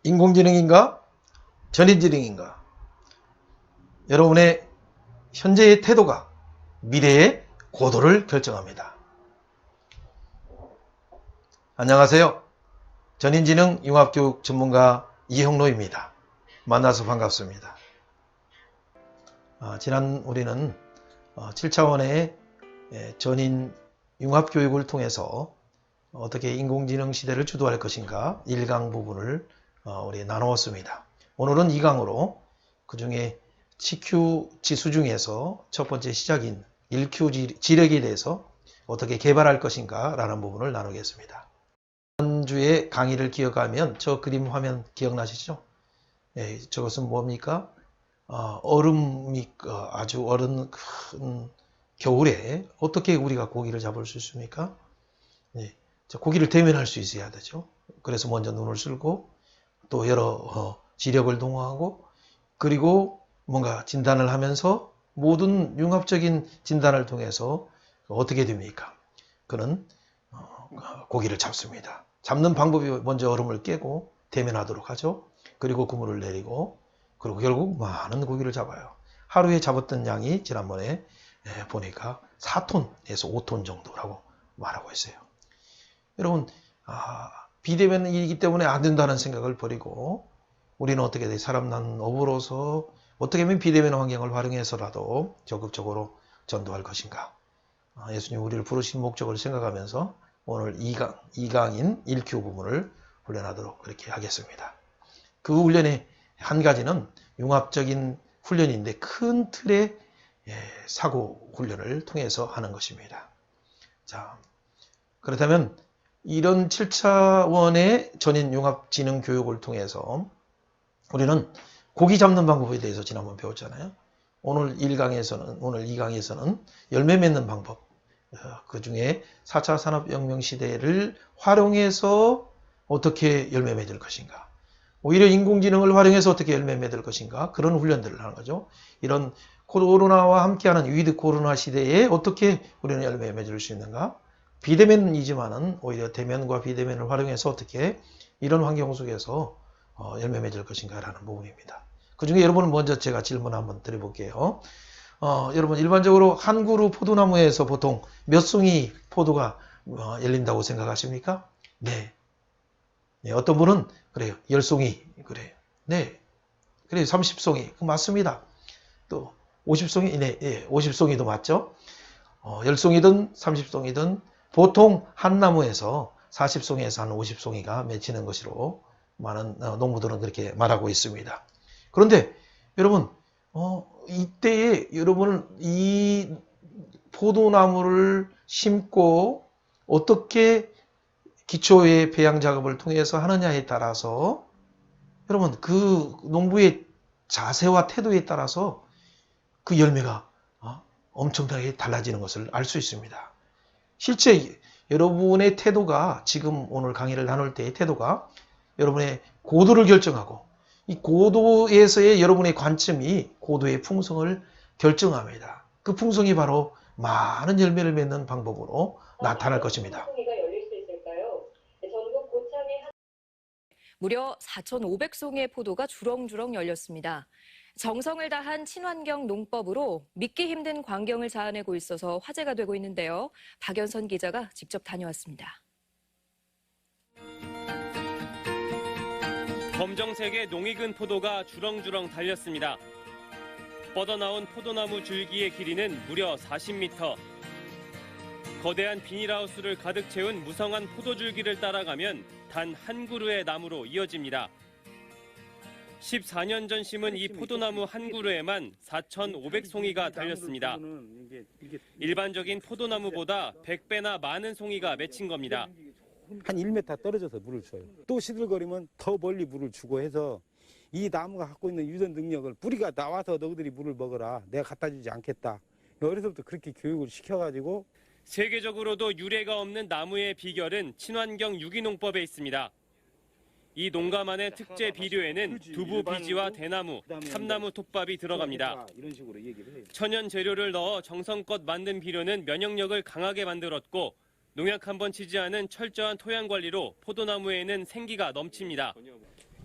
인공지능인가? 전인지능인가? 여러분의 현재의 태도가 미래의 고도를 결정합니다. 안녕하세요. 전인지능 융합교육 전문가 이형로입니다. 만나서 반갑습니다. 지난 우리는 7차원의 전인 융합교육을 통해서 어떻게 인공지능 시대를 주도할 것인가 1강 부분을 우리 나누었습니다. 오늘은 2강으로 그 중에 CQ 지수 중에서 첫 번째 시작인 1Q 지력에 대해서 어떻게 개발할 것인가 라는 부분을 나누겠습니다. 지난주에 강의를 기억하면 저 그림 화면 기억나시죠? 저것은 뭡니까? 얼음이 아주 얼은 큰 겨울에 어떻게 우리가 고기를 잡을 수 있습니까? 고기를 대면할 수 있어야 되죠. 그래서 먼저 눈을 쓸고 또 여러 지력을 동원하고 그리고 뭔가 진단을 하면서 모든 융합적인 진단을 통해서 어떻게 됩니까? 그는 고기를 잡습니다. 잡는 방법이 먼저 얼음을 깨고 대면하도록 하죠. 그리고 그물을 내리고 그리고 결국 많은 고기를 잡아요. 하루에 잡았던 양이 지난번에 보니까 4톤에서 5톤 정도라고 말하고 있어요. 여러분 비대면이기 때문에 안 된다는 생각을 버리고 우리는 어떻게 돼? 사람 난 업으로서 어떻게 하면 비대면 환경을 활용해서라도 적극적으로 전도할 것인가? 예수님 우리를 부르신 목적을 생각하면서 오늘 2강인 1Q 부분을 훈련하도록 그렇게 하겠습니다. 그 훈련의 한 가지는 융합적인 훈련인데 큰 틀의 사고 훈련을 통해서 하는 것입니다. 자, 그렇다면 이런 7차원의 전인 융합 지능 교육을 통해서 우리는 고기 잡는 방법에 대해서 지난번 배웠잖아요. 오늘 2강에서는 열매 맺는 방법, 그 중에 4차 산업혁명 시대를 활용해서 어떻게 열매 맺을 것인가, 오히려 인공지능을 활용해서 어떻게 열매 맺을 것인가, 그런 훈련들을 하는 거죠. 이런 코로나와 함께하는 위드 코로나 시대에 어떻게 우리는 열매 맺을 수 있는가, 비대면이지만은 오히려 대면과 비대면을 활용해서 어떻게 이런 환경 속에서 열매 맺을 것인가 라는 부분입니다. 그 중에 여러분 먼저 제가 질문 한번 드려볼게요. 여러분 일반적으로 한 그루 포도나무에서 보통 몇 송이 포도가 열린다고 생각하십니까? 네. 어떤 분은 그래요. 10송이 그래요. 네. 그래요. 30송이. 맞습니다. 또 50송이? 네. 50송이도 맞죠? 10송이든 30송이든 보통 한 나무에서 40송이에서 한 50송이가 맺히는 것으로 많은 농부들은 그렇게 말하고 있습니다. 그런데 여러분 이때에 여러분은 이 포도나무를 심고 어떻게 기초의 배양 작업을 통해서 하느냐에 따라서 여러분 그 농부의 자세와 태도에 따라서 그 열매가 엄청나게 달라지는 것을 알 수 있습니다. 실제 여러분의 태도가 지금 오늘 강의를 나눌 때의 태도가 여러분의 고도를 결정하고 이 고도에서의 여러분의 관점이 고도의 풍성을 결정합니다. 그 풍성이 바로 많은 열매를 맺는 방법으로 나타날 것입니다. 무려 4,500송이의 포도가 주렁주렁 열렸습니다. 정성을 다한 친환경 농법으로 믿기 힘든 광경을 자아내고 있어서 화제가 되고 있는데요. 박연선 기자가 직접 다녀왔습니다. 검정색의 농 익은 포도가 주렁주렁 달렸습니다. 뻗어나온 포도나무 줄기의 길이는 무려 40m. 거대한 비닐하우스를 가득 채운 무성한 포도줄기를 따라가면 단 한 그루의 나무로 이어집니다. 14년 전 심은 이 포도나무 한 그루에만 4,500송이가 달렸습니다. 일반적인 포도나무보다 100배나 많은 송이가 맺힌 겁니다. 한 1m 떨어져서 물을 줘요. 또 시들거리면 더 멀리 물을 주고 해서 이 나무가 갖고 있는 유전 능력을 뿌리가 나와서 너희들이 물을 먹어라. 내가 갖다 주지 않겠다. 어려서부터 그렇게 교육을 시켜가지고 세계적으로도 유례가 없는 나무의 비결은 친환경 유기농법에 있습니다. 이 농가만의 특제 비료에는 두부 비지와 대나무, 참나무 톱밥이 들어갑니다. 천연 재료를 넣어 정성껏 만든 비료는 면역력을 강하게 만들었고 농약 한번 치지 않은 철저한 토양 관리로 포도나무에는 생기가 넘칩니다.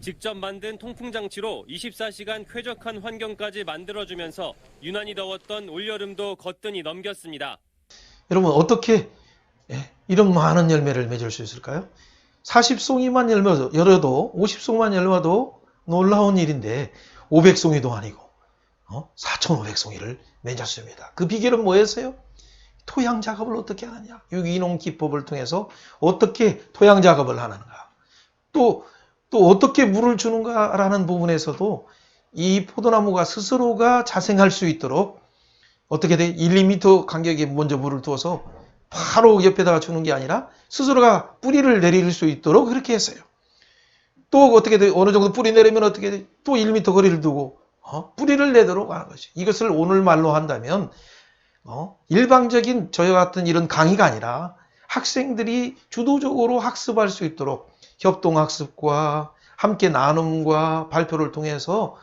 직접 만든 통풍 장치로 24시간 쾌적한 환경까지 만들어주면서 유난히 더웠던 올여름도 거뜬히 넘겼습니다. 여러분 어떻게 이런 많은 열매를 맺을 수 있을까요? 40송이만 열어도 50송만 열어도 놀라운 일인데 500송이도 아니고 4,500송이를 맺었습니다. 그 비결은 뭐였어요? 토양 작업을 어떻게 하느냐. 유기농 기법을 통해서 어떻게 토양 작업을 하는가. 또 어떻게 물을 주는가라는 부분에서도 이 포도나무가 스스로가 자생할 수 있도록 어떻게 돼? 1, 2m 간격에 먼저 물을 두어서 바로 옆에다가 주는 게 아니라 스스로가 뿌리를 내릴 수 있도록 그렇게 했어요. 또 어떻게 돼? 어느 정도 뿌리 내리면 어떻게 돼? 또 1m 거리를 두고 뿌리를 내도록 하는 것이. 이것을 오늘 말로 한다면 일방적인 저희 같은 이런 강의가 아니라 학생들이 주도적으로 학습할 수 있도록 협동학습과 함께 나눔과 발표를 통해서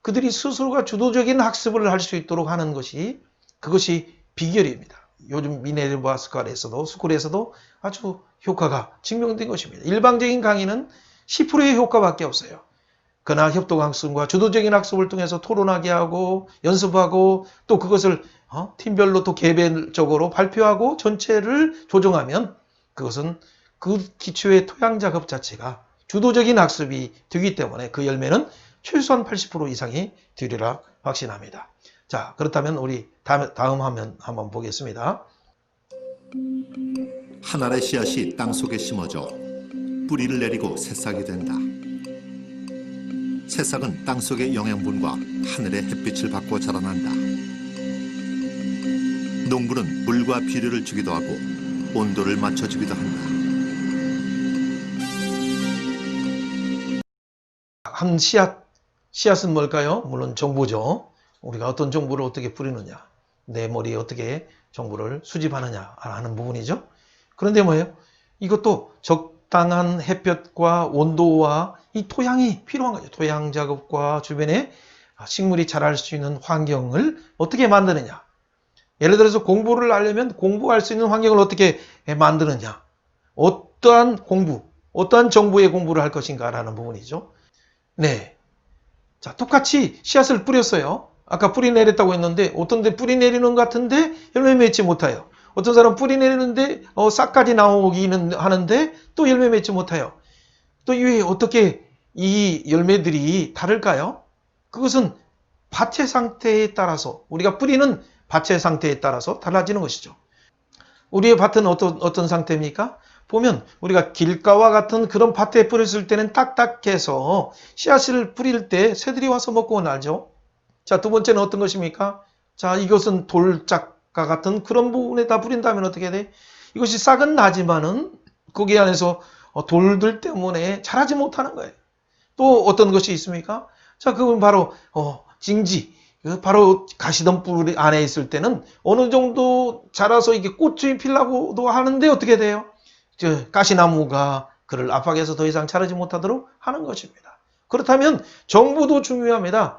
그들이 스스로가 주도적인 학습을 할 수 있도록 하는 것이 그것이 비결입니다. 요즘 미네르바 스쿨에서도 아주 효과가 증명된 것입니다. 일방적인 강의는 10%의 효과밖에 없어요. 그러나 협동학습과 주도적인 학습을 통해서 토론하게 하고 연습하고 또 그것을 팀별로 또 개별적으로 발표하고 전체를 조정하면 그것은 그 기초의 토양 작업 자체가 주도적인 학습이 되기 때문에 그 열매는 최소한 80% 이상이 되리라 확신합니다. 자, 그렇다면 우리 다음 화면 한번 보겠습니다. 한 알의 씨앗이 땅속에 심어져 뿌리를 내리고 새싹이 된다. 새싹은 땅속의 영양분과 하늘의 햇빛을 받고 자라난다. 농부는 물과 비료를 주기도 하고 온도를 맞춰주기도 한다. 한 씨앗은 뭘까요? 물론 정보죠. 우리가 어떤 정보를 어떻게 뿌리느냐, 내 머리에 어떻게 정보를 수집하느냐 하는 부분이죠. 그런데 뭐예요? 이것도 적당한 햇볕과 온도와 이 토양이 필요한 거죠. 토양 작업과 주변에 식물이 자랄 수 있는 환경을 어떻게 만드느냐. 예를 들어서 공부를 하려면 공부할 수 있는 환경을 어떻게 만드느냐. 어떠한 공부, 어떠한 정보의 공부를 할 것인가라는 부분이죠. 네. 자, 똑같이 씨앗을 뿌렸어요. 아까 뿌리 내렸다고 했는데 어떤 데 뿌리 내리는 것 같은데 열매 맺지 못해요. 어떤 사람 뿌리 내리는데 싹까지 나오기는 하는데 또 열매 맺지 못해요. 또 왜 어떻게 이 열매들이 다를까요? 그것은 밭의 상태에 따라서 우리가 뿌리는 밭의 상태에 따라서 달라지는 것이죠. 우리의 밭은 어떤 상태입니까? 보면 우리가 길가와 같은 그런 밭에 뿌렸을 때는 딱딱해서 씨앗을 뿌릴 때 새들이 와서 먹고 나죠. 자, 두 번째는 어떤 것입니까? 자, 이것은 돌짝과 같은 그런 부분에다 뿌린다면 어떻게 돼? 이것이 싹은 나지만은 거기 안에서 돌들 때문에 자라지 못하는 거예요. 또 어떤 것이 있습니까? 자, 그건 바로 징지. 바로 가시덤불 안에 있을 때는 어느 정도 자라서 이게 꽃이 피려고도 하는데 어떻게 돼요? 가시나무가 그를 압박해서 더 이상 자라지 못하도록 하는 것입니다. 그렇다면 정보도 중요합니다.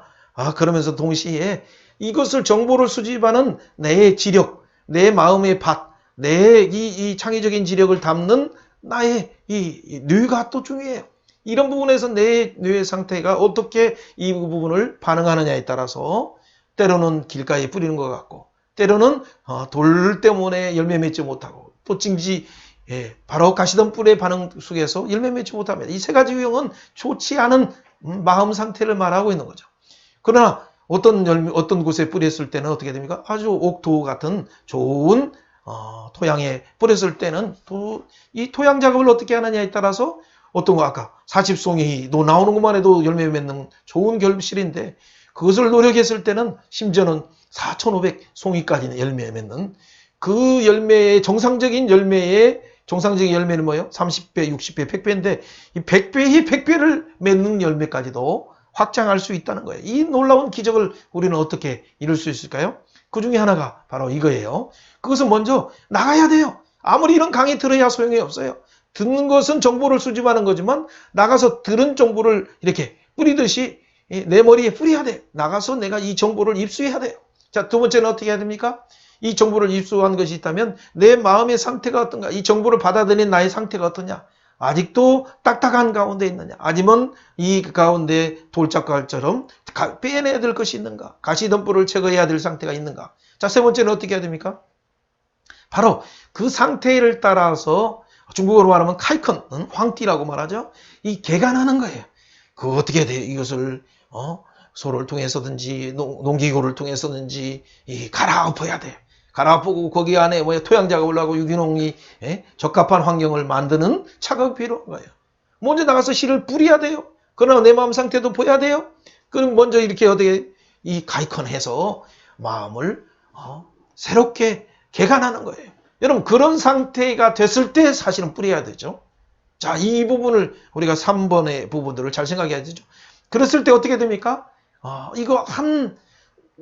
그러면서 동시에 이것을 정보를 수집하는 내 지력, 내 마음의 밭, 내 이 창의적인 지력을 담는 나의 이 뇌가 또 중요해요. 이런 부분에서 내 뇌의 상태가 어떻게 이 부분을 반응하느냐에 따라서 때로는 길가에 뿌리는 것 같고 때로는 돌 때문에 열매 맺지 못하고 또 징지 바로 가시덤불의 반응 속에서 열매 맺지 못합니다. 이 세 가지 유형은 좋지 않은 마음 상태를 말하고 있는 거죠. 그러나 어떤 곳에 뿌렸을 때는 어떻게 됩니까? 아주 옥토 같은 좋은 토양에 뿌렸을 때는 또 이 토양 작업을 어떻게 하느냐에 따라서 어떤 거 아까 40송이도 나오는 것만 해도 열매 맺는 좋은 결실인데 그것을 노력했을 때는 심지어는 4,500송이까지는 열매 맺는 그 열매의 정상적인 열매는 뭐예요? 30배, 60배, 100배인데 이 100배의 100배를 맺는 열매까지도 확장할 수 있다는 거예요. 이 놀라운 기적을 우리는 어떻게 이룰 수 있을까요? 그 중에 하나가 바로 이거예요. 그것은 먼저 나가야 돼요. 아무리 이런 강의 들어야 소용이 없어요. 듣는 것은 정보를 수집하는 거지만 나가서 들은 정보를 이렇게 뿌리듯이 내 머리에 뿌려야 돼. 나가서 내가 이 정보를 입수해야 돼요. 자, 두 번째는 어떻게 해야 됩니까? 이 정보를 입수한 것이 있다면 내 마음의 상태가 어떤가? 이 정보를 받아들인 나의 상태가 어떠냐? 아직도 딱딱한 가운데 있느냐? 아니면 이 가운데 돌짝갈처럼 빼내야 될 것이 있는가? 가시덤불을 제거해야 될 상태가 있는가? 자, 세 번째는 어떻게 해야 됩니까? 바로 그 상태를 따라서 중국어로 말하면 카이컨, 황띠라고 말하죠. 이 개간하는 거예요. 그 어떻게 해야 돼요? 이것을 소를 통해서든지 농기구를 통해서든지 갈아엎어야 돼요. 갈아엎고 거기 안에 토양 작업을 하고 유기농이 적합한 환경을 만드는 작업이 필요한 거예요. 먼저 나가서 씨를 뿌려야 돼요. 그러나 내 마음 상태도 보여야 돼요. 그럼 먼저 이렇게 어떻게 이 가이컨해서 마음을 새롭게 개간하는 거예요. 여러분 그런 상태가 됐을 때 사실은 뿌려야 되죠. 자, 이 부분을 우리가 3번의 부분들을 잘 생각해야 되죠. 그랬을 때 어떻게 됩니까?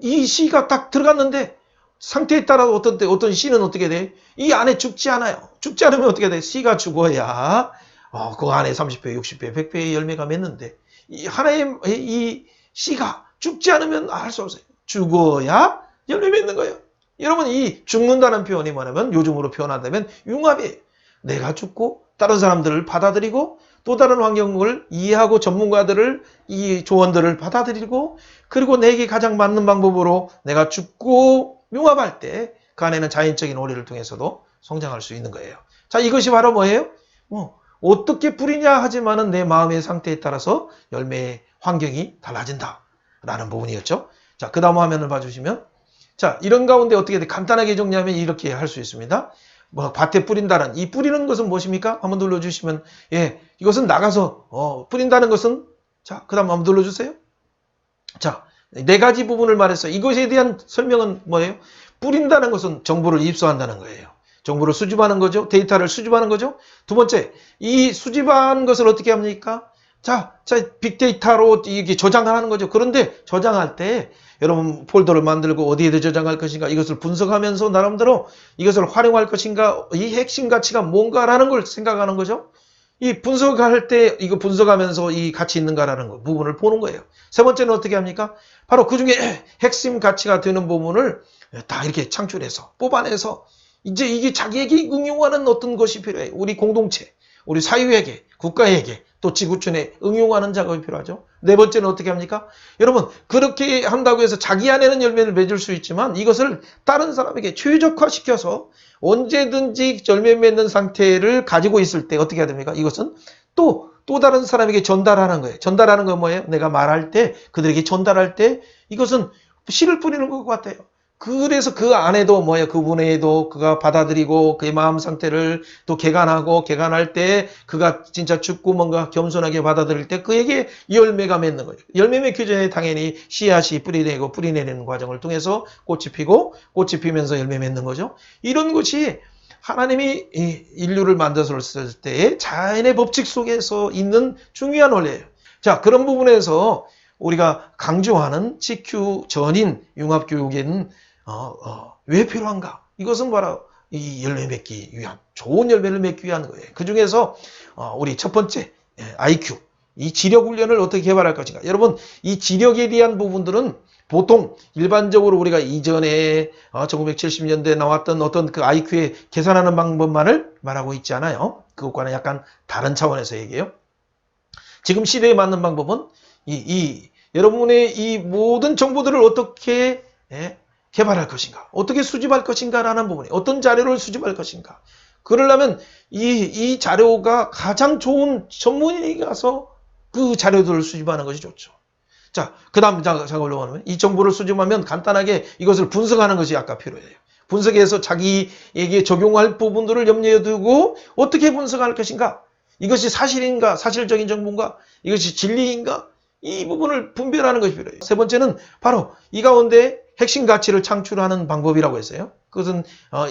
이 씨가 딱 들어갔는데 상태에 따라 어떤 씨는 어떻게 돼? 이 안에 죽지 않아요. 죽지 않으면 어떻게 돼? 씨가 죽어야 그 안에 30배, 60배, 100배의 열매가 맺는데 이 하나의 이 씨가 죽지 않으면 할 수 없어요. 죽어야 열매 맺는 거예요. 여러분 이 죽는다는 표현이 뭐냐면 요즘으로 표현한다면 융합이에요. 내가 죽고 다른 사람들을 받아들이고 또 다른 환경을 이해하고 전문가들을 이 조언들을 받아들이고 그리고 내게 가장 맞는 방법으로 내가 죽고 융합할 때 그 안에는 자연적인 오리를 통해서도 성장할 수 있는 거예요. 자, 이것이 바로 뭐예요? 어떻게 뿌리냐 하지만은 내 마음의 상태에 따라서 열매의 환경이 달라진다 라는 부분이었죠. 자, 그 다음 화면을 봐주시면 자, 이런 가운데 어떻게 돼? 간단하게 정리하면 이렇게 할 수 있습니다. 밭에 뿌린다는 이 뿌리는 것은 무엇입니까? 한번 눌러주시면 이것은 나가서 뿌린다는 것은 자, 그 다음 한번 눌러주세요. 자, 4가지 부분을 말했어요. 이것에 대한 설명은 뭐예요? 뿌린다는 것은 정보를 입수한다는 거예요. 정보를 수집하는 거죠. 데이터를 수집하는 거죠. 두 번째, 이 수집한 것을 어떻게 합니까? 자, 빅데이터로 이게 저장하는 거죠. 그런데 저장할 때 여러분 폴더를 만들고 어디에 저장할 것인가 이것을 분석하면서 나름대로 이것을 활용할 것인가 이 핵심 가치가 뭔가라는 걸 생각하는 거죠. 이 분석할 때 이거 분석하면서 이 가치 있는가라는 부분을 보는 거예요. 세 번째는 어떻게 합니까? 바로 그 중에 핵심 가치가 되는 부분을 다 이렇게 창출해서 뽑아내서 이제 이게 자기에게 응용하는 어떤 것이 필요해요. 우리 공동체, 우리 사회에게, 국가에게 또 지구촌에 응용하는 작업이 필요하죠. 네 번째는 어떻게 합니까? 여러분 그렇게 한다고 해서 자기 안에는 열매를 맺을 수 있지만 이것을 다른 사람에게 최적화시켜서 언제든지 열매 맺는 상태를 가지고 있을 때 어떻게 해야 됩니까? 이것은 또 다른 사람에게 전달하는 거예요. 전달하는 건 뭐예요? 내가 말할 때 그들에게 전달할 때 이것은 씨를 뿌리는 것 같아요. 그래서 그 안에도 그분에도 그가 받아들이고 그의 마음 상태를 또 개간할 때 그가 진짜 죽고 뭔가 겸손하게 받아들일 때 그에게 열매가 맺는 거예요. 열매 맺기 전에 당연히 씨앗이 뿌리내리는 과정을 통해서 꽃이 피고 꽃이 피면서 열매 맺는 거죠. 이런 것이 하나님이 인류를 만들었을 때의 자연의 법칙 속에서 있는 중요한 원리예요. 자, 그런 부분에서 우리가 강조하는 GQ 전인 융합교육에는 왜 필요한가? 이것은 바로 이 열매 맺기 위한 좋은 열매를 맺기 위한 거예요. 그 중에서 우리 첫 번째 IQ 이 지력 훈련을 어떻게 개발할 것인가? 여러분 이 지력에 대한 부분들은 보통 일반적으로 우리가 이전에 1970년대에 나왔던 어떤 그 IQ의 계산하는 방법만을 말하고 있지 않아요. 그것과는 약간 다른 차원에서 얘기해요. 지금 시대에 맞는 방법은 여러분의 이 모든 정보들을 어떻게 개발할 것인가, 어떻게 수집할 것인가라는 부분이 어떤 자료를 수집할 것인가. 그러려면 이 자료가 가장 좋은 전문인이 가서 그 자료들을 수집하는 것이 좋죠. 자, 그 다음 작업을 하면 이 정보를 수집하면 간단하게 이것을 분석하는 것이 아까 필요해요. 분석해서 자기에게 적용할 부분들을 염두에 두고 어떻게 분석할 것인가. 이것이 사실인가, 사실적인 정보인가, 이것이 진리인가, 이 부분을 분별하는 것이 필요해요. 세 번째는 바로 이 가운데 핵심 가치를 창출하는 방법이라고 했어요. 그것은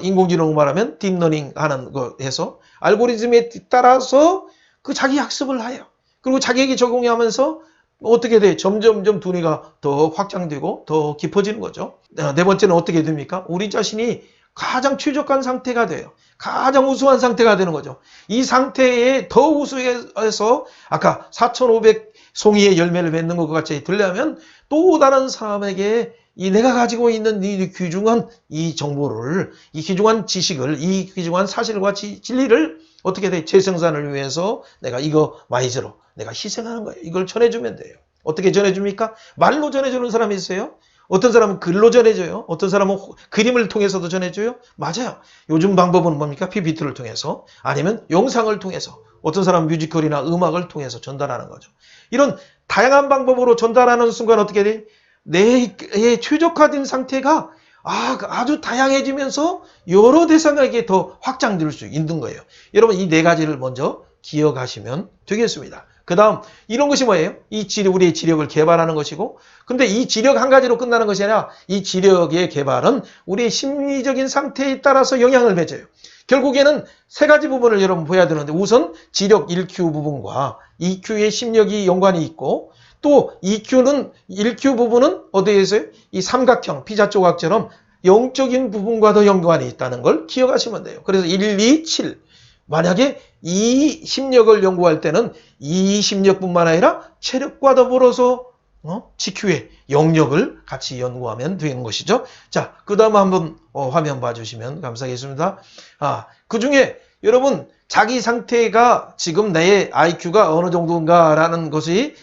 인공지능으로 말하면 딥러닝 하는 거 해서 알고리즘에 따라서 그 자기 학습을 해요. 그리고 자기에게 적용하면서 어떻게 돼? 점점 두뇌가 더 확장되고 더 깊어지는 거죠. 네 번째는 어떻게 됩니까? 우리 자신이 가장 최적한 상태가 돼요. 가장 우수한 상태가 되는 거죠. 이 상태에 더 우수해서 아까 4,500송이의 열매를 맺는 것 같이 되려면 또 다른 사람에게 내가 가지고 있는 이 귀중한 이 정보를, 이 귀중한 지식을, 이 귀중한 사실과 진리를 어떻게 돼? 재생산을 위해서 내가 이거 마이즈로 내가 희생하는 거예요. 이걸 전해주면 돼요. 어떻게 전해줍니까? 말로 전해주는 사람이 있어요. 어떤 사람은 글로 전해줘요. 어떤 사람은 그림을 통해서도 전해줘요. 맞아요. 요즘 방법은 뭡니까? PPT를 통해서 아니면 영상을 통해서 어떤 사람은 뮤지컬이나 음악을 통해서 전달하는 거죠. 이런 다양한 방법으로 전달하는 순간 어떻게 돼? 내 최적화된 상태가 아주 다양해지면서 여러 대상에게 더 확장될 수 있는 거예요. 여러분 이 네 가지를 먼저 기억하시면 되겠습니다. 그 다음 이런 것이 뭐예요? 우리의 지력을 개발하는 것이고 근데 이 지력 한 가지로 끝나는 것이 아니라 이 지력의 개발은 우리의 심리적인 상태에 따라서 영향을 맺어요. 결국에는 세 가지 부분을 여러분 보여야 되는데 우선 지력 1Q 부분과 EQ의 심력이 연관이 있고 또 EQ는 1Q 부분은 어디에 있어요? 이 삼각형 피자 조각처럼 영적인 부분과도 연관이 있다는 걸 기억하시면 돼요. 그래서 1, 2, 7 만약에 이 심력을 연구할 때는 이 심력뿐만 아니라 체력과 더불어서 GQ의 영역을 같이 연구하면 되는 것이죠. 자, 그 다음 한번 화면 봐주시면 감사하겠습니다. 그 중에 여러분 자기 상태가 지금 내 IQ가 어느 정도인가라는 것이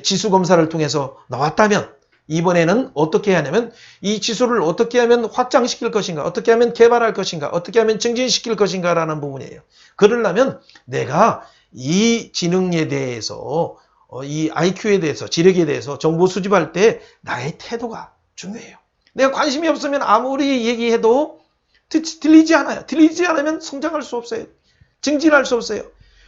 지수 검사를 통해서 나왔다면 이번에는 어떻게 하냐면 이 지수를 어떻게 하면 확장시킬 것인가, 어떻게 하면 개발할 것인가, 어떻게 하면 증진시킬 것인가 라는 부분이에요. 그러려면 내가 이 지능에 대해서 이 IQ에 대해서 지력에 대해서 정보 수집할 때 나의 태도가 중요해요. 내가 관심이 없으면 아무리 얘기해도 들리지 않아요. 들리지 않으면 성장할 수 없어요. 증진할 수 없어요.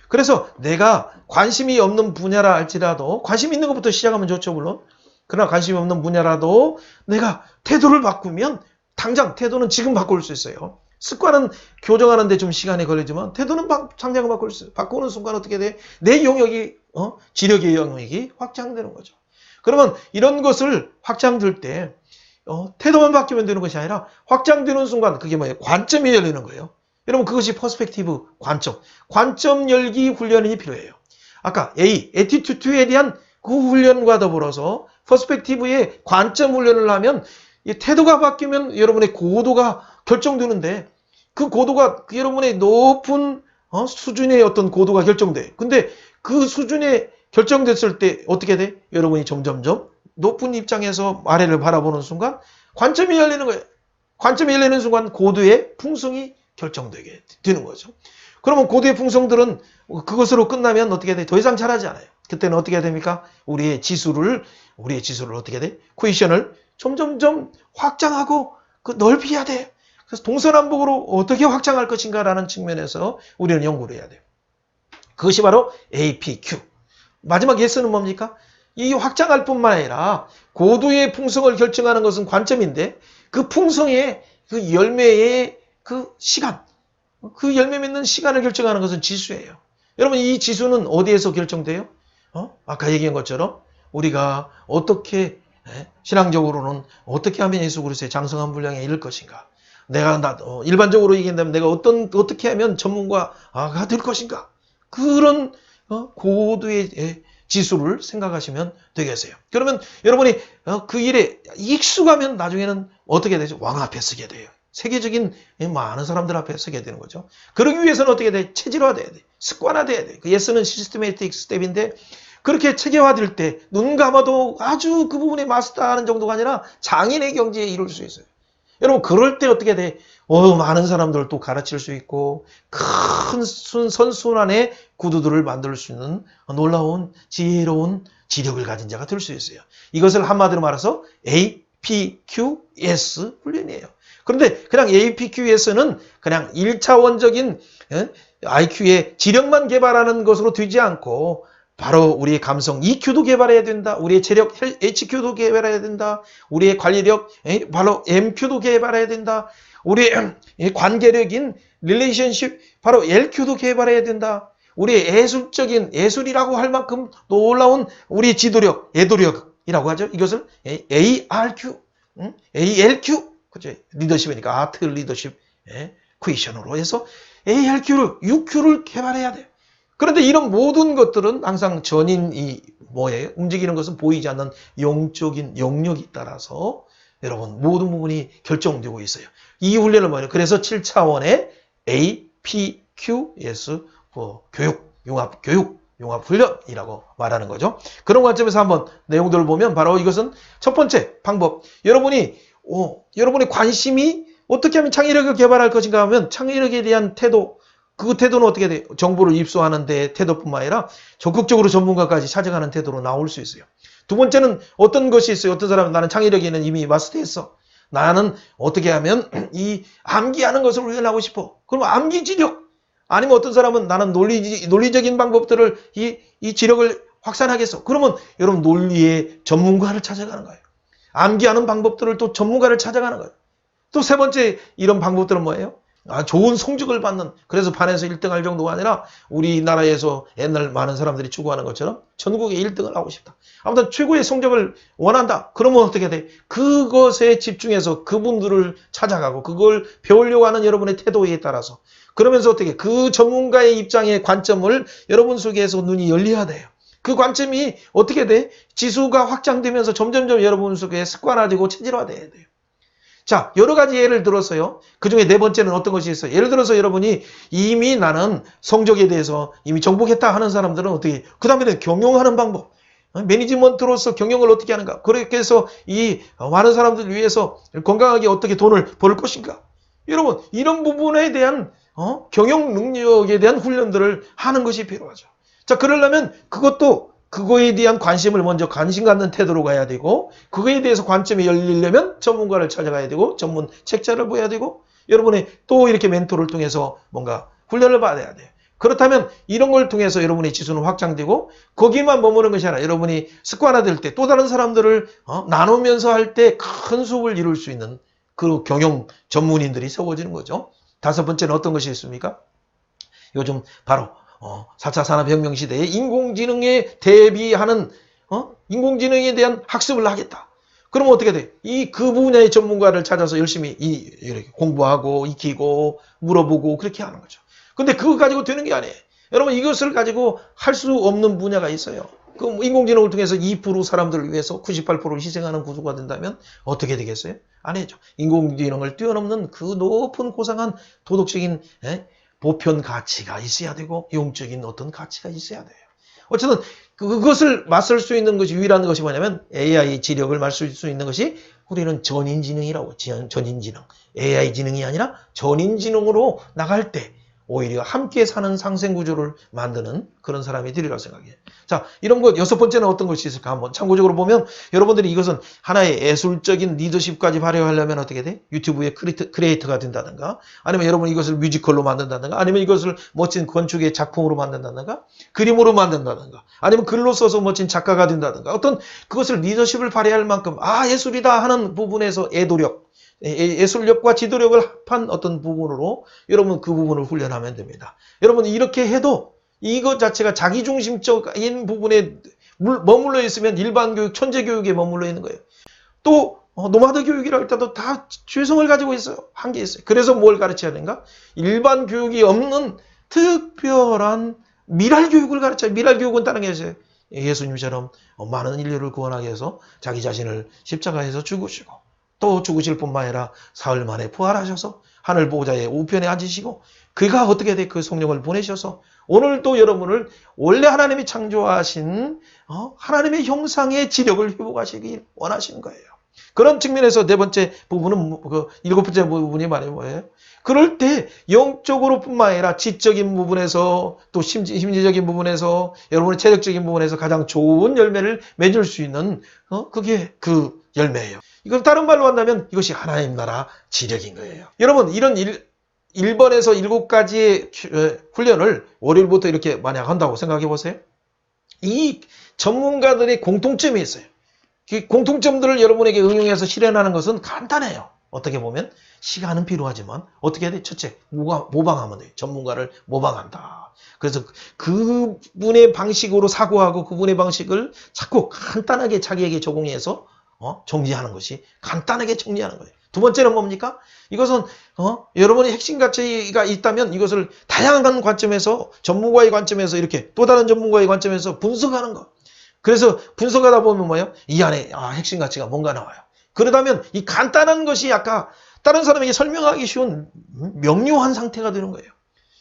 그래서 내가 관심이 없는 분야라 할지라도 관심 있는 것부터 시작하면 좋죠 물론. 그러나 관심이 없는 분야라도 내가 태도를 바꾸면 당장 태도는 지금 바꿀 수 있어요. 습관은 교정하는 데 좀 시간이 걸리지만 태도는 당장 바꿀 수 있어요. 바꾸는 순간 어떻게 돼? 내 영역이 지력의 영역이 확장되는 거죠. 그러면 이런 것을 확장될 때 태도만 바뀌면 되는 것이 아니라 확장되는 순간 그게 뭐예요? 관점이 열리는 거예요. 여러분 그것이 퍼스펙티브 관점 열기 훈련이 필요해요. 아까 애티튜드에 대한 그 훈련과 더불어서 퍼스펙티브의 관점 훈련을 하면 이 태도가 바뀌면 여러분의 고도가 결정되는데 그 고도가 여러분의 높은 수준의 어떤 고도가 결정돼. 근데 그 수준에 결정됐을 때 어떻게 돼? 여러분이 점점점 높은 입장에서 아래를 바라보는 순간 관점이 열리는 거예요. 관점이 열리는 순간 고도의 풍성이 결정되게 되는 거죠. 그러면 고도의 풍성들은 그것으로 끝나면 어떻게 돼? 더 이상 잘하지 않아요. 그때는 어떻게 해야 됩니까? 우리의 지수를 어떻게 돼? 코에피션을 점점점 확장하고 넓혀야 돼요. 그래서 동서남북으로 어떻게 확장할 것인가라는 측면에서 우리는 연구를 해야 돼요. 그것이 바로 APQ. 마지막 S는 뭡니까? 이 확장할 뿐만 아니라 고도의 풍성을 결정하는 것은 관점인데 그 풍성의 그 열매의 그 시간, 그 열매 맺는 시간을 결정하는 것은 지수예요. 여러분 이 지수는 어디에서 결정돼요? 아까 얘기한 것처럼 우리가 어떻게 신앙적으로는 어떻게 하면 예수 그리스도의 장성한 분량에 이를 것인가? 내가 일반적으로 얘기한다면 내가 어떻게 하면 전문가가 될 것인가? 그런 고도의 지수를 생각하시면 되겠어요. 그러면 여러분이 그 일에 익숙하면 나중에는 어떻게 되죠? 왕 앞에 서게 돼요. 세계적인 많은 사람들 앞에 서게 되는 거죠. 그러기 위해서는 어떻게 돼? 체질화돼야 돼. 습관화돼야 돼. 그 예스는 시스테매틱 스텝인데 그렇게 체계화될 때 눈 감아도 아주 그 부분에 마스터하는 정도가 아니라 장인의 경지에 이룰 수 있어요. 여러분 그럴 때 어떻게 돼? 많은 사람들을 또 가르칠 수 있고 큰 선순환의 구두들을 만들 수 있는 놀라운 지혜로운 지력을 가진 자가 될 수 있어요. 이것을 한마디로 말해서 APQS 훈련이에요. 그런데 그냥 APQS는 그냥 1차원적인 IQ의 지력만 개발하는 것으로 되지 않고 바로 우리의 감성 EQ도 개발해야 된다. 우리의 체력 HQ도 개발해야 된다. 우리의 관리력 바로 MQ도 개발해야 된다. 우리의 관계력인 릴레이션십 바로 LQ도 개발해야 된다. 우리의 예술이라고 할 만큼 놀라운 우리의 지도력, 애도력이라고 하죠. 이것을 ARQ, ALQ, 그죠? 리더십이니까 아트 리더십 퀘이션으로 해서 ARQ를, UQ를 개발해야 돼요. 그런데 이런 모든 것들은 항상 전인이 뭐예요? 움직이는 것은 보이지 않는 영적인 영역이 따라서 여러분 모든 부분이 결정되고 있어요. 이 훈련을 뭐예요? 그래서 7차원의 APQS 교육, 융합 훈련이라고 말하는 거죠. 그런 관점에서 한번 내용들을 보면 바로 이것은 첫 번째 방법. 여러분이 관심이 어떻게 하면 창의력을 개발할 것인가 하면 창의력에 대한 태도, 그 태도는 어떻게 돼요? 정보를 입수하는 데 태도뿐만 아니라 적극적으로 전문가까지 찾아가는 태도로 나올 수 있어요. 두 번째는 어떤 것이 있어요? 어떤 사람은 나는 창의력에는 이미 마스터했어. 나는 어떻게 하면 이 암기하는 것을 훈련하고 싶어. 그럼 암기 지력. 아니면 어떤 사람은 나는 논리적인 방법들을 이 지력을 확산하겠어. 그러면 여러분 논리의 전문가를 찾아가는 거예요. 암기하는 방법들을 또 전문가를 찾아가는 거예요. 또 세 번째 이런 방법들은 뭐예요? 좋은 성적을 받는, 그래서 반에서 1등할 정도가 아니라 우리나라에서 옛날 많은 사람들이 추구하는 것처럼 전국에 1등을 하고 싶다. 아무튼 최고의 성적을 원한다. 그러면 어떻게 돼? 그것에 집중해서 그분들을 찾아가고 그걸 배우려고 하는 여러분의 태도에 따라서 그러면서 어떻게 그 전문가의 입장의 관점을 여러분 속에서 눈이 열려야 돼요. 그 관점이 어떻게 돼? 지수가 확장되면서 점점점 여러분 속에 습관화되고 체질화돼야 돼요. 자, 여러 가지 예를 들어서요. 그 중에 네 번째는 어떤 것이 있어요? 예를 들어서 여러분이 이미 나는 성적에 대해서 이미 정복했다 하는 사람들은 어떻게, 그 다음에는 경영하는 방법. 매니지먼트로서 경영을 어떻게 하는가. 그렇게 해서 이 많은 사람들을 위해서 건강하게 어떻게 돈을 벌 것인가. 여러분, 이런 부분에 대한 경영 능력에 대한 훈련들을 하는 것이 필요하죠. 자, 그러려면 그거에 대한 관심을 먼저 관심 갖는 태도로 가야 되고, 그거에 대해서 관점이 열리려면 전문가를 찾아가야 되고, 전문 책자를 봐야 되고, 여러분이 또 이렇게 멘토를 통해서 뭔가 훈련을 받아야 돼요. 그렇다면 이런 걸 통해서 여러분의 지수는 확장되고, 거기만 머무는 것이 아니라 여러분이 습관화될 때 또 다른 사람들을 나누면서 할 때 큰 수업을 이룰 수 있는 그 경영 전문인들이 세워지는 거죠. 다섯 번째는 어떤 것이 있습니까? 요즘 바로 4차 산업혁명 시대에 인공지능에 대비하는 인공지능에 대한 학습을 하겠다. 그러면 어떻게 돼? 그 분야의 전문가를 찾아서 열심히 이렇게 공부하고 익히고 물어보고 그렇게 하는 거죠. 근데 그거 가지고 되는 게 아니에요. 여러분, 이것을 가지고 할 수 없는 분야가 있어요. 그 인공지능을 통해서 2% 사람들을 위해서 98%를 희생하는 구조가 된다면 어떻게 되겠어요? 아니죠. 인공지능을 뛰어넘는 그 높은 고상한 도덕적인 보편 가치가 있어야 되고 용적인 어떤 가치가 있어야 돼요. 어쨌든 그것을 맞설 수 있는 것이 유일한 것이 뭐냐면 AI 지력을 맞설 수 있는 것이 우리는 전인지능이라고. 전인지능. AI 지능이 아니라 전인지능으로 나갈 때 오히려 함께 사는 상생구조를 만드는 그런 사람이 되리라고 생각해요. 자, 이런 것 여섯 번째는 어떤 것이 있을까 한번 참고적으로 보면 여러분들이 이것은 하나의 예술적인 리더십까지 발휘하려면 어떻게 돼? 유튜브의 크리에이터가 된다든가, 아니면 여러분 이것을 뮤지컬로 만든다든가, 아니면 이것을 멋진 건축의 작품으로 만든다든가, 그림으로 만든다든가, 아니면 글로 써서 멋진 작가가 된다든가, 어떤 그것을 리더십을 발휘할 만큼 예술이다 하는 부분에서 예술력과 지도력을 합한 어떤 부분으로 여러분 그 부분을 훈련하면 됩니다. 여러분 이렇게 해도 이것 자체가 자기중심적인 부분에 머물러 있으면 일반 교육, 천재 교육에 머물러 있는 거예요. 또 노마드 교육이라 할때도 다 죄성을 가지고 있어요. 한계 있어요. 그래서 뭘 가르쳐야 되는가? 일반 교육이 없는 특별한 미랄 교육을 가르쳐요. 미랄 교육은 다른 게 있어요. 예수님처럼 많은 인류를 구원하기 위해서 자기 자신을 십자가에서 죽으시고 또 죽으실 뿐만 아니라 사흘 만에 부활하셔서 하늘 보호자의 우편에 앉으시고 그가 어떻게 돼? 그 성령을 보내셔서 오늘도 여러분을 원래 하나님이 창조하신 하나님의 형상의 지력을 회복하시길 원하시는 거예요. 그런 측면에서 네 번째 부분은 일곱 번째 부분이 말이에요. 뭐예요? 그럴 때 영적으로 뿐만 아니라 지적인 부분에서 또 심리적인 부분에서 여러분의 체력적인 부분에서 가장 좋은 열매를 맺을 수 있는 그게 그 열매예요. 이걸 다른 말로 한다면 이것이 하나님 나라 지력인 거예요. 여러분 이런 1번에서 7가지의 훈련을 월요일부터 이렇게 만약 한다고 생각해 보세요. 이 전문가들의 공통점이 있어요. 그 공통점들을 여러분에게 응용해서 실현하는 것은 간단해요. 어떻게 보면 시간은 필요하지만 어떻게 해야 돼? 첫째, 모방하면 돼요. 전문가를 모방한다. 그래서 그분의 방식으로 사고하고 그분의 방식을 자꾸 간단하게 자기에게 적용해서 정리하는 것이 간단하게 정리하는 거예요. 두 번째는 뭡니까? 이것은 여러분의 핵심 가치가 있다면 이것을 다양한 관점에서 전문가의 관점에서 이렇게 또 다른 전문가의 관점에서 분석하는 것. 그래서 분석하다 보면 뭐예요? 이 안에 핵심 가치가 뭔가 나와요. 그러다면 이 간단한 것이 아까 다른 사람에게 설명하기 쉬운 명료한 상태가 되는 거예요.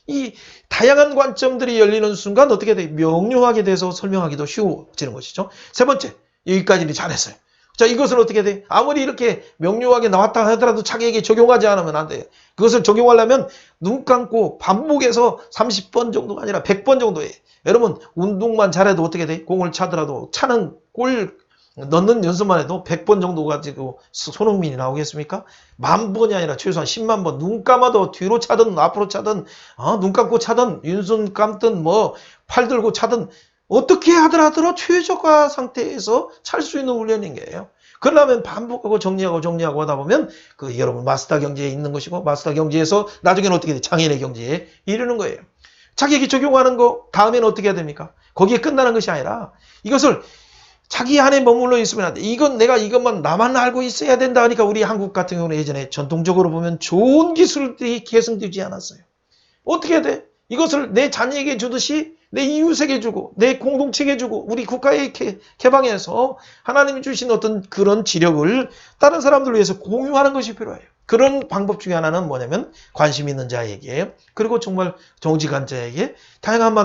이 다양한 관점들이 열리는 순간 어떻게 돼? 명료하게 돼서 설명하기도 쉬워지는 것이죠. 세 번째, 여기까지는 잘했어요. 자, 이것을 어떻게 돼? 아무리 이렇게 명료하게 나왔다 하더라도 자기에게 적용하지 않으면 안 돼요. 그것을 적용하려면 눈 감고 반복해서 30번 정도가 아니라 100번 정도 해. 여러분, 운동만 잘해도 어떻게 돼? 공을 차더라도 차는 골 넣는 연습만 해도 100번 정도 가지고 손흥민이 나오겠습니까? 10,000번이 아니라 최소한 10만 번. 눈 감아도 뒤로 차든 앞으로 차든 눈 감고 차든 윤손 감든 뭐 팔 들고 차든 어떻게 하더라도 최저가 상태에서 찰 수 있는 훈련인 거예요. 그러려면 반복하고 정리하고 하다 보면 그 여러분 마스터 경지에 있는 것이고 마스터 경지에서 나중에는 어떻게 돼? 장인의 경지에 이르는 거예요. 자기에게 적용하는 거 다음에는 어떻게 해야 됩니까? 거기에 끝나는 것이 아니라 이것을 자기 안에 머물러 있으면 안 돼. 이건 내가 이것만 나만 알고 있어야 된다 하니까 우리 한국 같은 경우는 예전에 전통적으로 보면 좋은 기술들이 계승되지 않았어요. 어떻게 해야 돼? 이것을 내 자녀에게 주듯이 내 이웃에게 주고 내 공동체에게 주고 우리 국가에 개방해서 하나님이 주신 어떤 그런 지력을 다른 사람들을 위해서 공유하는 것이 필요해요. 그런 방법 중에 하나는 뭐냐면 관심 있는 자에게 그리고 정말 정직한 자에게 다양한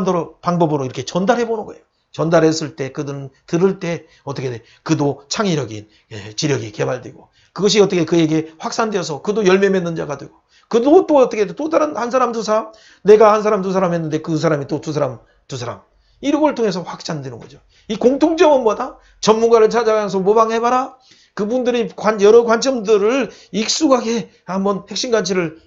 방법으로 이렇게 전달해 보는 거예요. 전달했을 때 그들은 들을 때 어떻게 돼? 그도 창의력이 지력이 개발되고 그것이 어떻게 그에게 확산되어서 그도 열매 맺는 자가 되고 그도 또 어떻게 돼? 또 다른 한 사람 두 사람 내가 한 사람 두 사람 했는데 그 사람이 또 두 사람 이런 걸 통해서 확산되는 거죠. 이 공통점은 뭐다? 전문가를 찾아가서 모방해봐라. 그분들이 여러 관점들을 익숙하게 한번 핵심 가치를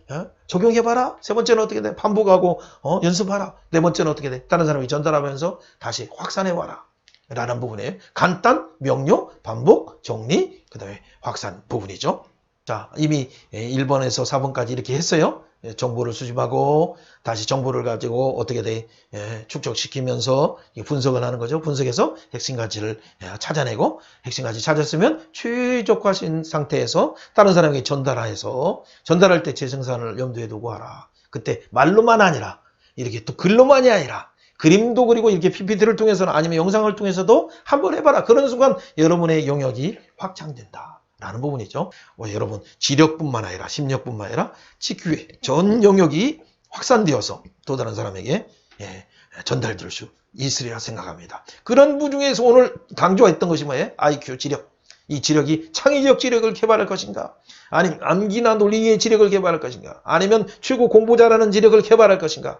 적용해봐라. 세 번째는 어떻게 돼? 반복하고 연습하라. 네 번째는 어떻게 돼? 다른 사람이 전달하면서 다시 확산해봐라. 라는 부분이에요. 간단, 명료, 반복, 정리, 그 다음에 확산 부분이죠. 자, 이미 1번에서 4번까지 이렇게 했어요. 정보를 수집하고 다시 정보를 가지고 어떻게 돼? 축적시키면서 분석을 하는 거죠. 분석해서 핵심 가치를 찾아내고 핵심 가치 찾았으면 최적화신 상태에서 다른 사람에게 전달해서 전달할 때 재생산을 염두에 두고 하라. 그때 말로만 아니라 이렇게 또 글로만이 아니라 그림도 그리고 이렇게 PPT를 통해서는 아니면 영상을 통해서도 한번 해봐라. 그런 순간 여러분의 영역이 확장된다. 라는 부분이죠. 여러분 지력뿐만 아니라 심력뿐만 아니라 지큐의 전 영역이 확산되어서 또 다른 사람에게 전달될 수 있으리라 생각합니다. 그런 부 중에서 오늘 강조했던 것이 뭐예요? IQ 지력. 이 지력이 창의적 지력을 개발할 것인가? 아니면 암기나 논리의 지력을 개발할 것인가? 아니면 최고 공부 잘하는 지력을 개발할 것인가?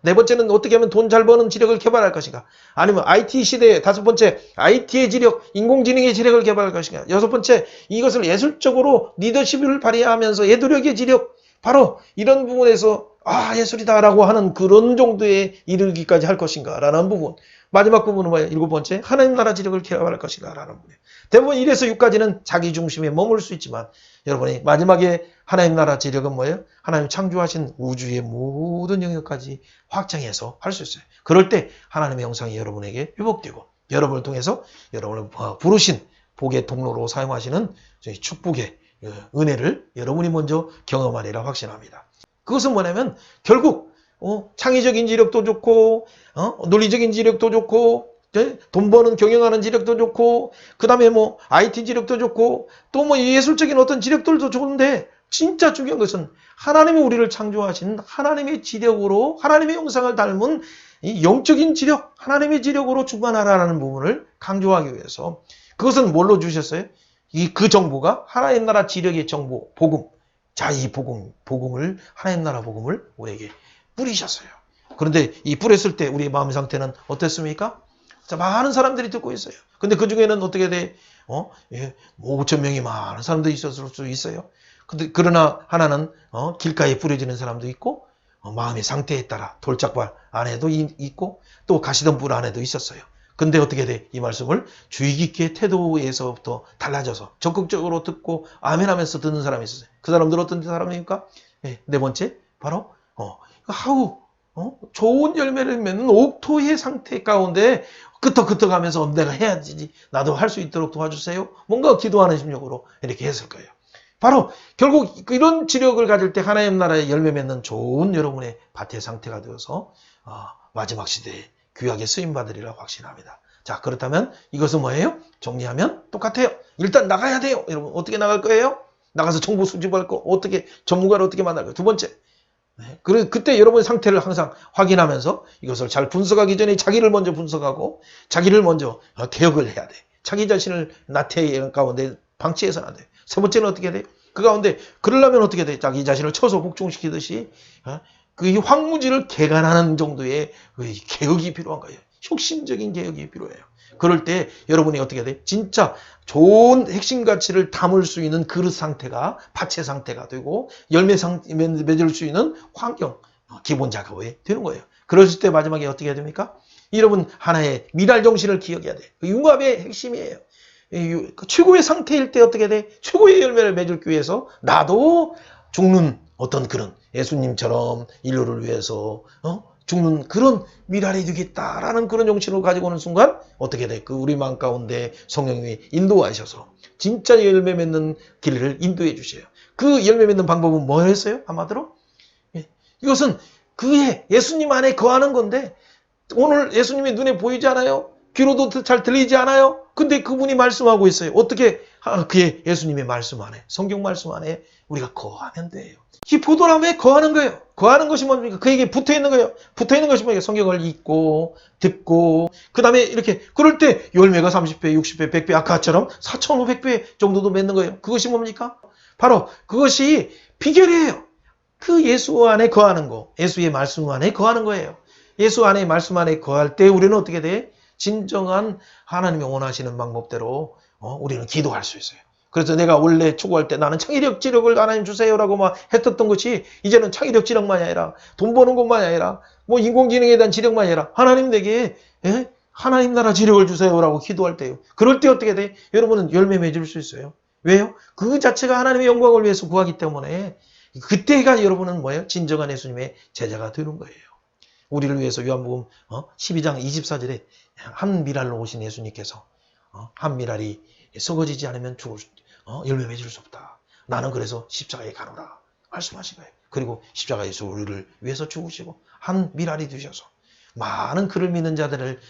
네 번째는 어떻게 하면 돈 잘 버는 지력을 개발할 것인가? 아니면 IT 시대의 다섯 번째 IT의 지력, 인공지능의 지력을 개발할 것인가? 여섯 번째 이것을 예술적으로 리더십을 발휘하면서 예도력의 지력, 바로 이런 부분에서 예술이다라고 하는 그런 정도에 이르기까지 할 것인가? 라는 부분. 마지막 부분은 뭐예요? 일곱 번째 하나님 나라 지력을 개발할 것인가? 라는 부분이에요. 대부분 1에서 6까지는 자기 중심에 머물 수 있지만 여러분이 마지막에 하나님 나라 지력은 뭐예요? 하나님 창조하신 우주의 모든 영역까지 확장해서 할 수 있어요. 그럴 때 하나님의 영상이 여러분에게 회복되고 여러분을 통해서 여러분을 부르신 복의 통로로 사용하시는 저희 축복의 은혜를 여러분이 먼저 경험하리라 확신합니다. 그것은 뭐냐면 결국 창의적인 지력도 좋고 논리적인 지력도 좋고 돈 버는 경영하는 지력도 좋고 그 다음에 뭐 IT 지력도 좋고 또 뭐 예술적인 어떤 지력들도 좋은데 진짜 중요한 것은 하나님이 우리를 창조하신 하나님의 지력으로 하나님의 형상을 닮은 이 영적인 지력, 하나님의 지력으로 충만하라는 부분을 강조하기 위해서 그것은 뭘로 주셨어요? 그 정보가 하나님 나라 지력의 정보, 복음. 자, 이 복음을 하나님 나라 복음을 우리에게 뿌리셨어요. 그런데 이 뿌렸을 때 우리의 마음 상태는 어땠습니까? 자, 많은 사람들이 듣고 있어요. 근데 그 중에는 어떻게 돼? 5,000명이 많은 사람들이 있었을 수 있어요. 근데 그러나 하나는 길가에 뿌려지는 사람도 있고 마음의 상태에 따라 돌짝발 안에도 있고 또 가시덤불 안에도 있었어요. 근데 어떻게 돼? 이 말씀을 주의 깊게 태도에서부터 달라져서 적극적으로 듣고 아멘 하면서 듣는 사람이 있었어요. 그 사람들은 어떤 사람입니까? 네 번째 바로 좋은 열매를 맺는 옥토의 상태 가운데 끄떡끄떡 하면서 내가 해야지 나도 할 수 있도록 도와주세요. 뭔가 기도하는 심령으로 이렇게 했을 거예요. 바로 결국 이런 지력을 가질 때 하나님 나라에 열매 맺는 좋은 여러분의 밭의 상태가 되어서 마지막 시대에 귀하게 쓰임받으리라 확신합니다. 자, 그렇다면 이것은 뭐예요? 정리하면 똑같아요. 일단 나가야 돼요. 여러분 어떻게 나갈 거예요? 나가서 정보 수집할 거 어떻게 전문가를 어떻게 만날 거예요? 두 번째 그때 여러분의 상태를 항상 확인하면서 이것을 잘 분석하기 전에 자기를 먼저 분석하고 자기를 먼저 개혁을 해야 돼. 자기 자신을 나태의 가운데 방치해서는 안 돼. 세 번째는 어떻게 돼? 그 가운데 그러려면 어떻게 돼? 자기 자신을 쳐서 복종시키듯이 그 황무지를 개간하는 정도의 개혁이 필요한 거예요. 혁신적인 개혁이 필요해요. 그럴 때 여러분이 어떻게 돼? 진짜 좋은 핵심 가치를 담을 수 있는 그릇 상태가 파체 상태가 되고 열매 맺을 수 있는 환경, 기본 작업이 되는 거예요. 그랬을 때 마지막에 어떻게 해야 됩니까? 여러분 하나의 미랄 정신을 기억해야 돼. 융합의 핵심이에요. 최고의 상태일 때 어떻게 돼? 최고의 열매를 맺기 위해서 나도 죽는 어떤 그런 예수님처럼 인류를 위해서 죽는 그런 미랄이 되겠다라는 그런 정신을 가지고 오는 순간 어떻게 돼? 그 우리 마음 가운데 성령님이 인도하셔서 진짜 열매 맺는 길을 인도해 주셔요. 그 열매 맺는 방법은 뭐였어요? 한마디로? 이것은 그의 예수님 안에 거하는 건데 오늘 예수님의 눈에 보이지 않아요? 귀로도 잘 들리지 않아요? 근데 그분이 말씀하고 있어요. 어떻게? 그의 예수님의 말씀 안에, 성경 말씀 안에 우리가 거하면 돼요. 이 포도나무에 거하는 거예요. 거하는 것이 뭡니까? 그에게 붙어 있는 거예요. 붙어 있는 것이 뭡니까? 성경을 읽고, 듣고, 그 다음에 이렇게, 그럴 때 열매가 30배, 60배, 100배, 아까처럼 4,500배 정도도 맺는 거예요. 그것이 뭡니까? 바로 그것이 비결이에요. 그 예수 안에 거하는 거, 예수의 말씀 안에 거하는 거예요. 예수 안에 말씀 안에 거할 때 우리는 어떻게 돼? 진정한 하나님이 원하시는 방법대로 우리는 기도할 수 있어요. 그래서 내가 원래 추구할 때 나는 창의력 지력을 하나님 주세요라고 막 했었던 것이 이제는 창의력 지력만이 아니라 돈 버는 것만이 아니라 뭐 인공지능에 대한 지력만이 아니라 하나님 내게 하나님 나라 지력을 주세요라고 기도할 때요. 그럴 때 어떻게 돼? 여러분은 열매 맺을 수 있어요. 왜요? 그 자체가 하나님의 영광을 위해서 구하기 때문에 그때가 여러분은 뭐예요? 진정한 예수님의 제자가 되는 거예요. 우리를 위해서 요한복음 12장 24절에 한 미랄로 오신 예수님께서 한 미랄이 썩어지지 않으면 열매 맺을 수 없다. 나는 그래서 십자가에 가노라 말씀하신 거예요. 그리고 십자가에서 우리를 위해서 죽으시고 한 미랄이 되셔서 많은 그를 믿는 자들을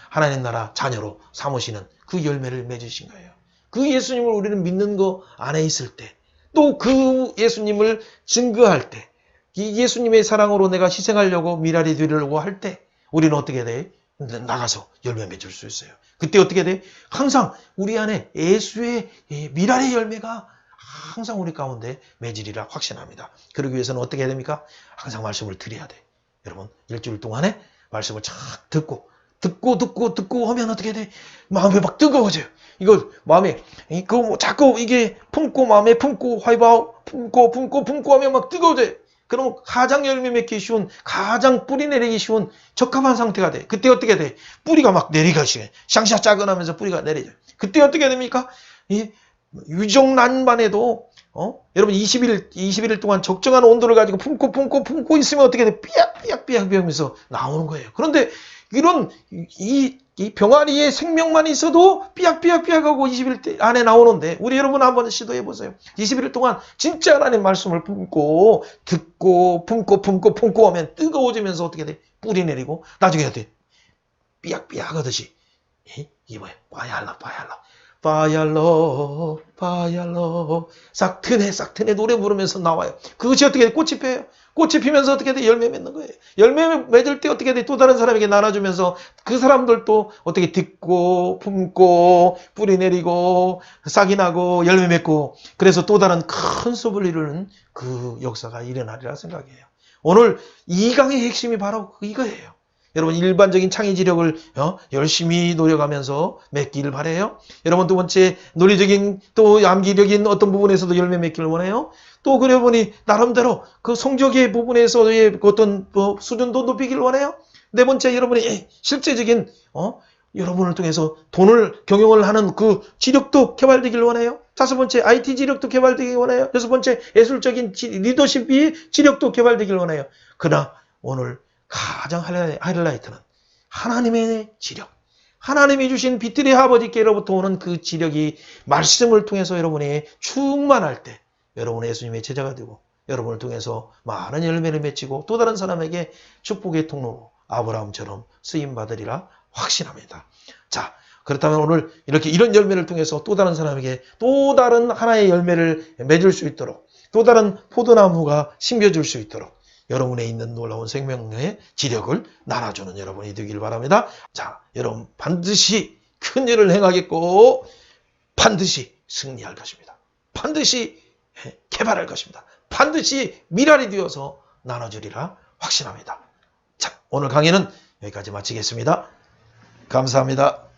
하나님 나라 자녀로 삼으시는 그 열매를 맺으신 거예요. 그 예수님을 우리는 믿는 거 안에 있을 때 또 그 예수님을 증거할 때 이 예수님의 사랑으로 내가 희생하려고 미랄이 되려고 할 때 우리는 어떻게 돼? 나가서 열매 맺을 수 있어요. 그때 어떻게 돼? 항상 우리 안에 예수의 미랄의 열매가 항상 우리 가운데 맺으리라 확신합니다. 그러기 위해서는 어떻게 해야 됩니까? 항상 말씀을 드려야 돼. 여러분 일주일 동안에 말씀을 착 듣고 하면 어떻게 돼? 마음이 막 뜨거워져요. 이거 마음에 자꾸 이게 품고 마음에 품고 품고 하면 막 뜨거워져요. 그럼 가장 열매 맺기 쉬운, 가장 뿌리 내리기 쉬운 적합한 상태가 돼. 그때 어떻게 돼? 뿌리가 막 내리가시게 샹샤 짜근하면서 뿌리가 내리죠. 그때 어떻게 됩니까? 유정난반에도 여러분 21일 동안 적정한 온도를 가지고 품고 있으면 어떻게 돼? 삐약삐약 하면서 나오는 거예요. 그런데 이런 이 병아리의 생명만 있어도 삐약하고 20일 안에 나오는데 우리 여러분 한번 시도해 보세요. 21일 동안 진짜 하나님 말씀을 품고 듣고 품고 하면 뜨거워지면서 어떻게 돼? 뿌리 내리고 나중에 어떻게 삐약 하듯이 이게 뭐야? 바얄로 싹트네 노래 부르면서 나와요. 그것이 어떻게 돼? 꽃이 펴요. 꽃이 피면서 어떻게 돼? 열매 맺는 거예요. 열매 맺을 때 어떻게 돼? 또 다른 사람에게 나눠주면서 그 사람들도 어떻게 듣고 품고 뿌리 내리고 싹이 나고 열매 맺고 그래서 또 다른 큰 숲을 이루는 그 역사가 일어나리라 생각해요. 오늘 이 강의 핵심이 바로 이거예요. 여러분 일반적인 창의지력을 열심히 노력하면서 맺기를 바라요. 여러분 두 번째 논리적인 또 암기력인 어떤 부분에서도 열매 맺기를 원해요. 또 그래 보니 나름대로 그 성적의 부분에서의 어떤 수준도 높이기를 원해요. 네 번째 여러분이 실제적인 여러분을 통해서 돈을 경영을 하는 그 지력도 개발되기를 원해요. 다섯 번째 IT 지력도 개발되기를 원해요. 여섯 번째 예술적인 리더십이 지력도 개발되기를 원해요. 그러나 오늘 가장 하이라이트는 하나님의 지력. 하나님이 주신 빛들의 아버지께로부터 오는 그 지력이 말씀을 통해서 여러분이 충만할 때 여러분의 예수님의 제자가 되고 여러분을 통해서 많은 열매를 맺히고 또 다른 사람에게 축복의 통로로 아브라함처럼 쓰임받으리라 확신합니다. 자, 그렇다면 오늘 이런 열매를 통해서 또 다른 사람에게 또 다른 하나의 열매를 맺을 수 있도록 또 다른 포도나무가 심겨줄 수 있도록 여러분에 있는 놀라운 생명의 지력을 나눠주는 여러분이 되길 바랍니다. 자, 여러분 반드시 큰 일을 행하겠고 반드시 승리할 것입니다. 반드시 개발할 것입니다. 반드시 미랄이 되어서 나눠주리라 확신합니다. 자, 오늘 강의는 여기까지 마치겠습니다. 감사합니다.